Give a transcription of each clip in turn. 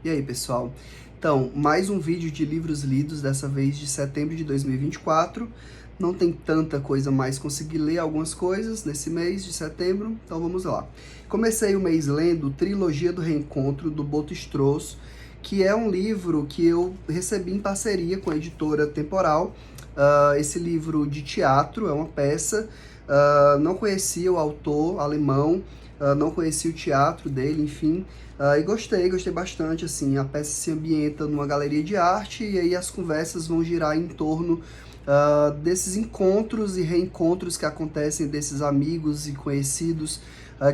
E aí, pessoal? Então, mais um vídeo de livros lidos, dessa vez de setembro de 2024. Não tem tanta coisa mais, consegui ler algumas coisas nesse mês de setembro, então vamos lá. Comecei o mês lendo Trilogia do Reencontro, do Boto Strauss, que é um livro que eu recebi em parceria com a editora Temporal. Esse livro de teatro é uma peça, não conhecia o autor alemão, não conhecia o teatro dele, enfim, e gostei bastante, assim, a peça se ambienta numa galeria de arte e aí as conversas vão girar em torno desses encontros e reencontros que acontecem desses amigos e conhecidos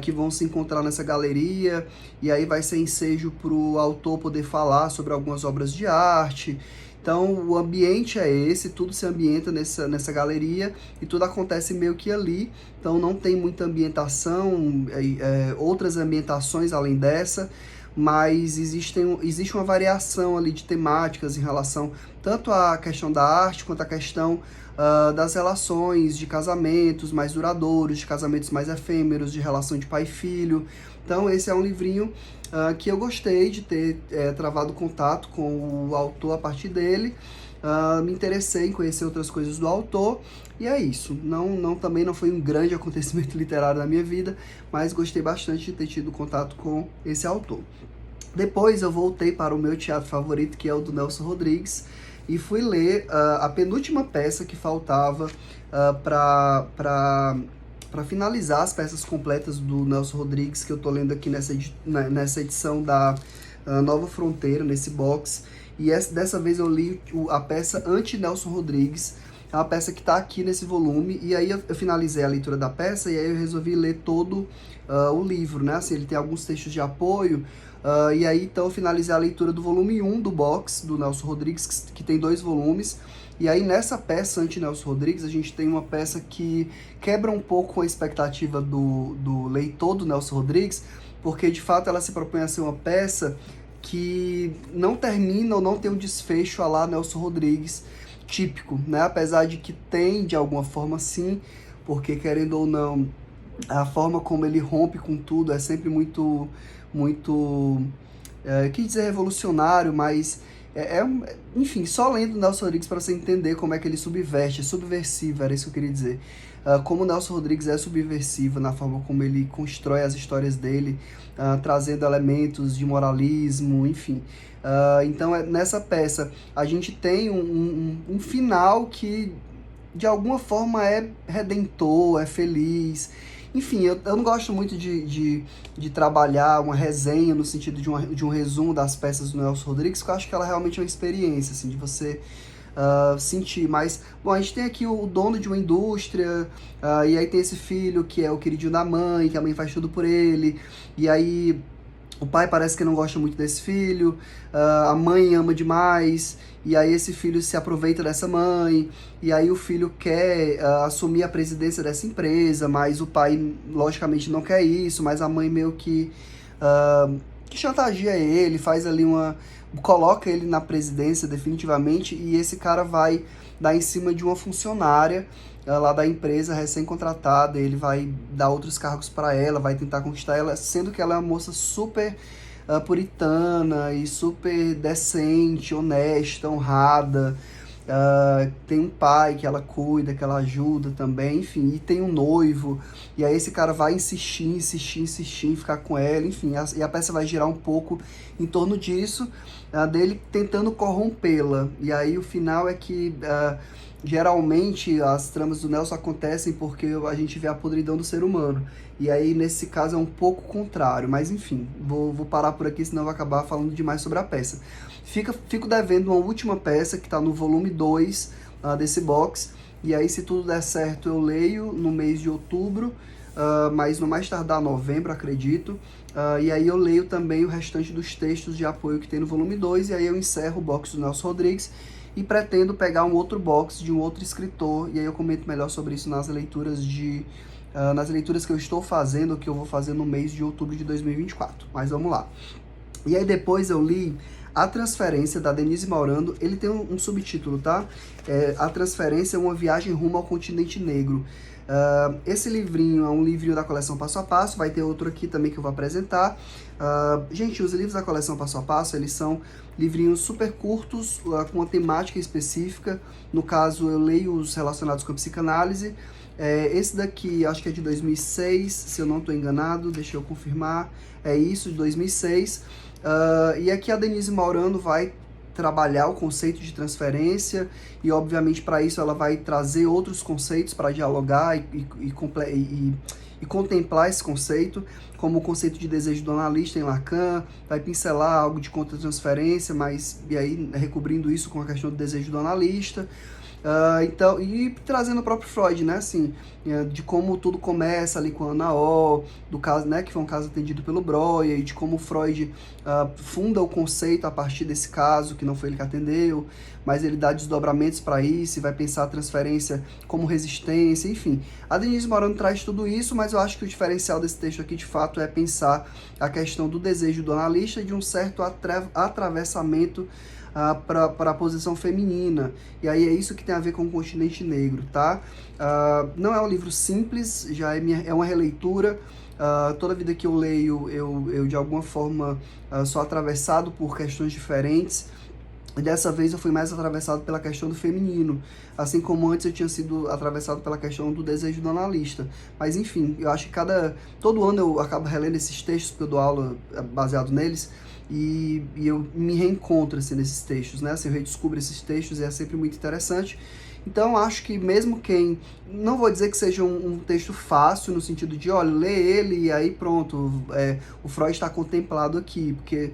que vão se encontrar nessa galeria, e aí vai ser ensejo para o autor poder falar sobre algumas obras de arte. Então, o ambiente é esse, tudo se ambienta nessa galeria e tudo acontece meio que ali. Então, não tem muita ambientação, outras ambientações além dessa, mas existe uma variação ali de temáticas em relação tanto à questão da arte quanto à questão das relações de casamentos mais duradouros, de casamentos mais efêmeros, de relação de pai e filho. Então, esse é um livrinho que eu gostei de ter travado contato com o autor a partir dele. Me interessei em conhecer outras coisas do autor, e é isso. Também não foi um grande acontecimento literário na minha vida, mas gostei bastante de ter tido contato com esse autor. Depois eu voltei para o meu teatro favorito, que é o do Nelson Rodrigues, e fui ler a penúltima peça que faltava para finalizar as peças completas do Nelson Rodrigues, que eu tô lendo aqui nessa edição da Nova Fronteira, nesse box. E dessa vez eu li a peça Anti-Nelson Rodrigues, é uma peça que está aqui nesse volume, e aí eu finalizei a leitura da peça, e aí eu resolvi ler todo o livro, né? Assim, ele tem alguns textos de apoio, e aí então eu finalizei a leitura do volume 1 do box do Nelson Rodrigues, que tem 2 volumes. E aí nessa peça Anti-Nelson Rodrigues, a gente tem uma peça que quebra um pouco a expectativa do leitor do Nelson Rodrigues, porque de fato ela se propõe a ser uma peça que não termina ou não tem um desfecho à la Nelson Rodrigues típico, né? Apesar de que tem, de alguma forma, sim, porque, querendo ou não, a forma como ele rompe com tudo é sempre muito, quis dizer revolucionário, mas enfim, só lendo Nelson Rodrigues para você entender como é que ele subverte, é subversivo, era isso que eu queria dizer. Como o Nelson Rodrigues é subversivo na forma como ele constrói as histórias dele, trazendo elementos de moralismo, enfim. Então, nessa peça, a gente tem um final que, de alguma forma, é redentor, é feliz. Enfim, eu não gosto muito de trabalhar uma resenha no sentido de um resumo das peças do Nelson Rodrigues, porque eu acho que ela realmente é uma experiência, assim, de você sentir. Mas, bom, a gente tem aqui o dono de uma indústria, e aí tem esse filho que é o queridinho da mãe, que a mãe faz tudo por ele, e aí o pai parece que não gosta muito desse filho, a mãe ama demais, e aí esse filho se aproveita dessa mãe, e aí o filho quer assumir a presidência dessa empresa, mas o pai, logicamente, não quer isso, mas a mãe meio que chantageia ele, faz ali coloca ele na presidência definitivamente, e esse cara vai dar em cima de uma funcionária lá da empresa recém-contratada, ele vai dar outros cargos para ela, vai tentar conquistar ela, sendo que ela é uma moça super puritana e super decente, honesta, honrada. Tem um pai que ela cuida, que ela ajuda também, enfim, e tem um noivo, e aí esse cara vai insistir em ficar com ela, enfim, e a peça vai girar um pouco em torno disso, dele tentando corrompê-la, e aí o final é que geralmente as tramas do Nelson acontecem porque a gente vê a podridão do ser humano, e aí nesse caso é um pouco contrário, mas enfim, vou parar por aqui, senão eu vou acabar falando demais sobre a peça. Fico devendo uma última peça que está no volume 2 desse box, e aí se tudo der certo eu leio no mês de outubro, mas no mais tardar novembro, acredito, e aí eu leio também o restante dos textos de apoio que tem no volume 2, e aí eu encerro o box do Nelson Rodrigues, e pretendo pegar um outro box de um outro escritor, e aí eu comento melhor sobre isso nas leituras que eu estou fazendo, que eu vou fazer no mês de outubro de 2024, mas vamos lá. E aí depois eu li A Transferência, da Denise Maurando. Ele tem um subtítulo, tá? A Transferência é uma viagem rumo ao continente negro. Esse livrinho é um livrinho da coleção Passo a Passo, vai ter outro aqui também que eu vou apresentar. Gente, os livros da coleção Passo a Passo, eles são livrinhos super curtos, com uma temática específica. No caso, eu leio os relacionados com a psicanálise. Esse daqui, acho que é de 2006, se eu não estou enganado, deixa eu confirmar. É isso, de 2006. E aqui a Denise Maurano vai trabalhar o conceito de transferência e, obviamente, para isso ela vai trazer outros conceitos para dialogar e contemplar esse conceito, como o conceito de desejo do analista em Lacan, vai pincelar algo de contra-transferência, mas e aí recobrindo isso com a questão do desejo do analista. Então, e trazendo o próprio Freud, né, assim, de como tudo começa ali com a Ana O, do caso, né, que foi um caso atendido pelo Breuer, e de como Freud funda o conceito a partir desse caso, que não foi ele que atendeu, mas ele dá desdobramentos para isso, e vai pensar a transferência como resistência, enfim. A Denise Maurano traz tudo isso, mas eu acho que o diferencial desse texto aqui, de fato, é pensar a questão do desejo do analista e de um certo atravessamento para a posição feminina. E aí é isso que tem a ver com o continente negro, tá? Não é um livro simples, já é uma releitura. Toda vida que eu leio, eu de alguma forma sou atravessado por questões diferentes. E dessa vez eu fui mais atravessado pela questão do feminino, assim como antes eu tinha sido atravessado pela questão do desejo do analista. Mas enfim, eu acho que todo ano eu acabo relendo esses textos, porque eu dou aula baseado neles, e eu me reencontro assim, nesses textos, né? Assim, eu redescubro esses textos e é sempre muito interessante. Então, acho que mesmo quem... Não vou dizer que seja um texto fácil, no sentido de, olha, lê ele e aí pronto, o Freud está contemplado aqui, porque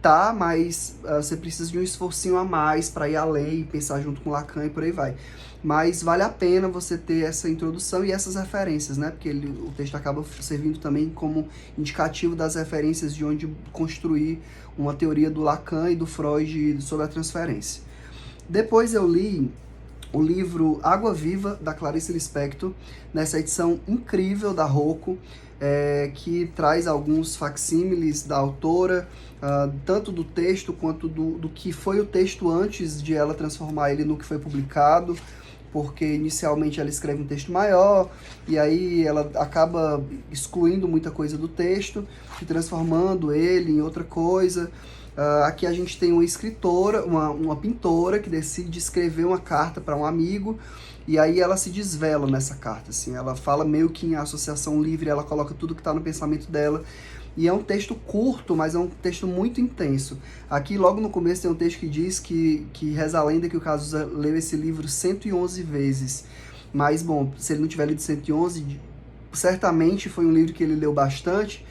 tá, mas você precisa de um esforcinho a mais para ir além e pensar junto com Lacan e por aí vai. Mas vale a pena você ter essa introdução e essas referências, né? Porque o texto acaba servindo também como indicativo das referências de onde construir uma teoria do Lacan e do Freud sobre a transferência. Depois eu li o livro Água Viva, da Clarice Lispector, nessa edição incrível da Rocco, que traz alguns facsímiles da autora, tanto do texto quanto do que foi o texto antes de ela transformar ele no que foi publicado, porque inicialmente ela escreve um texto maior, e aí ela acaba excluindo muita coisa do texto, e transformando ele em outra coisa. Aqui a gente tem uma escritora, uma pintora que decide escrever uma carta para um amigo, e aí ela se desvela nessa carta, assim, ela fala meio que em associação livre, ela coloca tudo que está no pensamento dela, e é um texto curto, mas é um texto muito intenso. Aqui, logo no começo, tem um texto que diz que reza a lenda que o Cazuza leu esse livro 111 vezes, mas, bom, se ele não tiver lido 111, certamente foi um livro que ele leu bastante.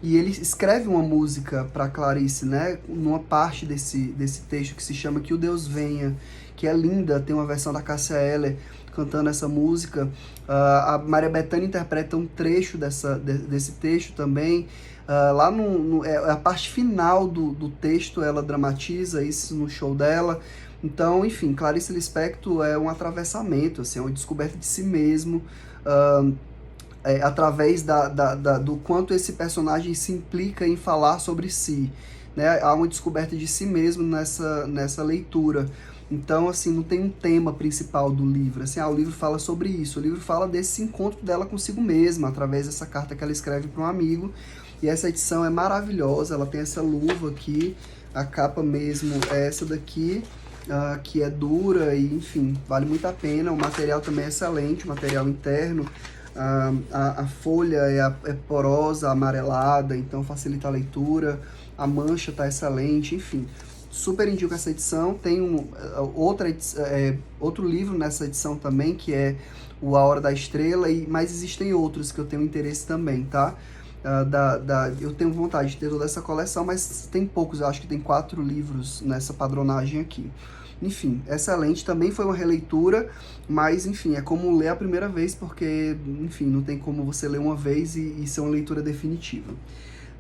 E ele escreve uma música para Clarice, né? Numa parte desse texto que se chama Que o Deus Venha, que é linda, tem uma versão da Cássia Eller cantando essa música. A Maria Bethânia interpreta um trecho desse texto também. Lá a parte final do texto, ela dramatiza isso no show dela. Então, enfim, Clarice Lispector é um atravessamento, assim, é uma descoberta de si mesmo, através do quanto esse personagem se implica em falar sobre si, né? Há uma descoberta de si mesmo nessa leitura. Então, assim, não tem um tema principal do livro. Assim, o livro fala sobre isso. O livro fala desse encontro dela consigo mesma, através dessa carta que ela escreve para um amigo. E essa edição é maravilhosa. Ela tem essa luva aqui. A capa mesmo é essa daqui, que é dura e, enfim, vale muito a pena. O material também é excelente, o material interno. A folha é porosa, amarelada, então facilita a leitura. A mancha está excelente, enfim. Super indico essa edição. Tem outro livro nessa edição também, que é o A Hora da Estrela, mas existem outros que eu tenho interesse também, tá? Eu tenho vontade de ter toda essa coleção, mas tem poucos, eu acho que tem 4 livros nessa padronagem aqui. Enfim, excelente, também foi uma releitura, mas enfim, é como ler a primeira vez, porque, enfim, não tem como você ler uma vez e ser uma leitura definitiva.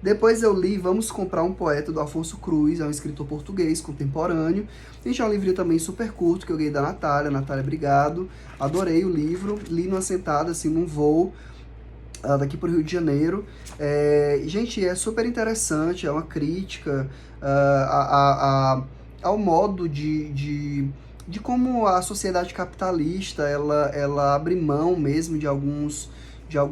Depois eu li Vamos Comprar um Poeta, do Afonso Cruz, é um escritor português contemporâneo. Gente, é um livrinho também super curto, que eu ganhei da Natália. Natália, obrigado. Adorei o livro, li numa sentada, assim, num voo, daqui para o Rio de Janeiro. Gente, é super interessante, é uma crítica ao modo de de como a sociedade capitalista, ela abre mão mesmo de alguns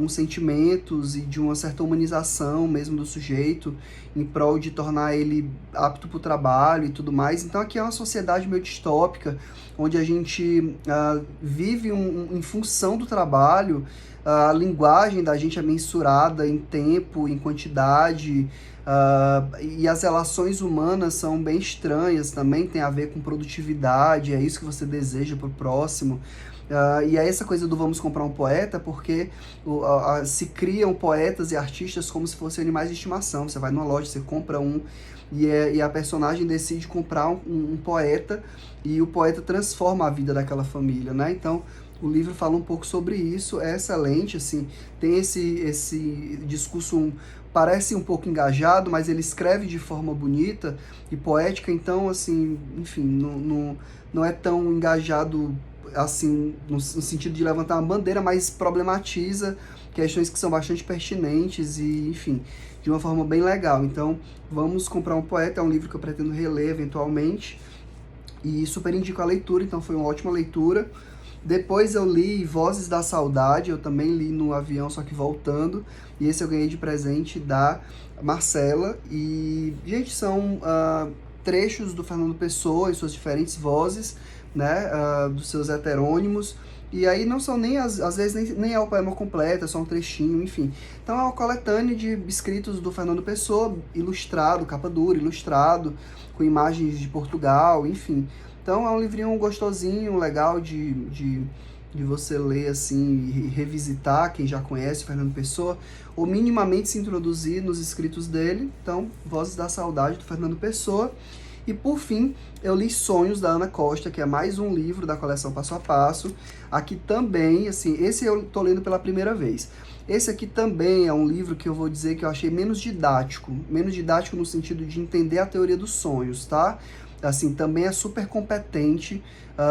sentimentos e de uma certa humanização mesmo do sujeito, em prol de tornar ele apto para o trabalho e tudo mais. Então aqui é uma sociedade meio distópica, onde a gente vive em função do trabalho, a linguagem da gente é mensurada em tempo, em quantidade, e as relações humanas são bem estranhas também, tem a ver com produtividade, é isso que você deseja para o próximo. E é essa coisa do vamos comprar um poeta, porque se criam poetas e artistas como se fossem animais de estimação. Você vai numa loja, você compra um, e a personagem decide comprar um poeta, e o poeta transforma a vida daquela família, né? Então, o livro fala um pouco sobre isso, é excelente, assim, tem esse discurso, parece um pouco engajado, mas ele escreve de forma bonita e poética, então, assim, enfim, não é tão engajado assim, no sentido de levantar uma bandeira, mas problematiza questões que são bastante pertinentes e, enfim, de uma forma bem legal. Então, Vamos Comprar um Poeta é um livro que eu pretendo reler eventualmente e super indico a leitura, então foi uma ótima leitura. Depois eu li Vozes da Saudade, eu também li no avião, só que voltando, e esse eu ganhei de presente da Marcela, e, gente, são trechos do Fernando Pessoa e suas diferentes vozes, né, dos seus heterônimos, e aí não são nem, às vezes, nem é o poema completo, é só um trechinho, enfim. Então é uma coletânea de escritos do Fernando Pessoa, ilustrado, capa dura, ilustrado, com imagens de Portugal, enfim. Então é um livrinho gostosinho, legal de você ler assim e revisitar, quem já conhece o Fernando Pessoa, ou minimamente se introduzir nos escritos dele. Então, Vozes da Saudade, do Fernando Pessoa. E por fim, eu li Sonhos, da Ana Costa, que é mais um livro da coleção Passo a Passo. Aqui também, assim, esse eu tô lendo pela primeira vez. Esse aqui também é um livro que eu vou dizer que eu achei menos didático no sentido de entender a teoria dos sonhos, tá? Assim, também é super competente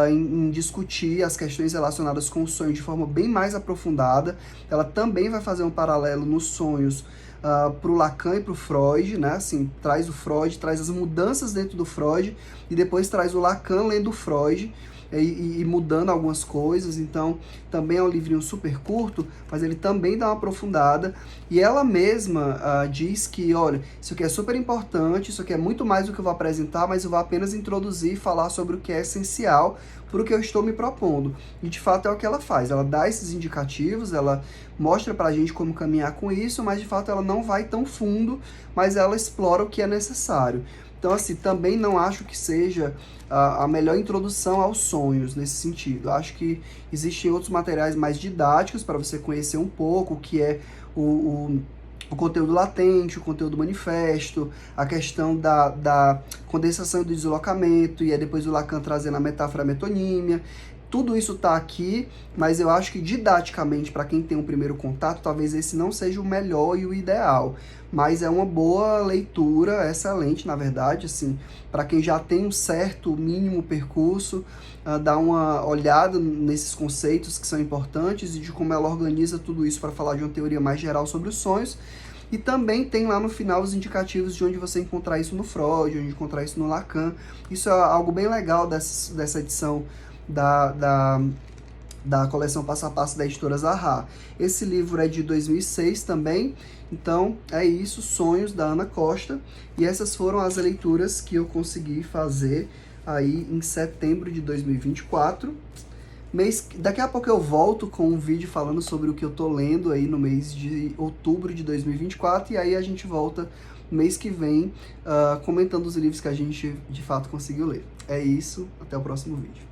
em discutir as questões relacionadas com o sonho de forma bem mais aprofundada. Ela também vai fazer um paralelo nos sonhos para o Lacan e para o Freud, né? Assim, traz o Freud, traz as mudanças dentro do Freud, e depois traz o Lacan lendo o Freud, e mudando algumas coisas. Então também é um livrinho super curto, mas ele também dá uma aprofundada, e ela mesma diz que, olha, isso aqui é super importante, isso aqui é muito mais do que eu vou apresentar, mas eu vou apenas introduzir e falar sobre o que é essencial para o que eu estou me propondo. E de fato é o que ela faz, ela dá esses indicativos, ela mostra pra gente como caminhar com isso, mas de fato ela não vai tão fundo, mas ela explora o que é necessário. Então, assim, também não acho que seja a melhor introdução aos sonhos nesse sentido. Acho que existem outros materiais mais didáticos para você conhecer um pouco o que é o conteúdo latente, o conteúdo manifesto, a questão da condensação e do deslocamento, e aí depois o Lacan trazendo a metáfora, a metonímia. Tudo isso está aqui, mas eu acho que didaticamente, para quem tem um primeiro contato, talvez esse não seja o melhor e o ideal. Mas é uma boa leitura, excelente, na verdade, assim, para quem já tem um certo mínimo percurso, dar uma olhada nesses conceitos que são importantes e de como ela organiza tudo isso para falar de uma teoria mais geral sobre os sonhos. E também tem lá no final os indicativos de onde você encontrar isso no Freud, onde encontrar isso no Lacan. Isso é algo bem legal dessa edição da coleção Passo a Passo da editora Zahar. Esse livro é de 2006 também, então é isso, Sonhos, da Ana Costa, e essas foram as leituras que eu consegui fazer aí em setembro de 2024. Daqui a pouco eu volto com um vídeo falando sobre o que eu tô lendo aí no mês de outubro de 2024, e aí a gente volta mês que vem comentando os livros que a gente de fato conseguiu ler. É isso, até o próximo vídeo.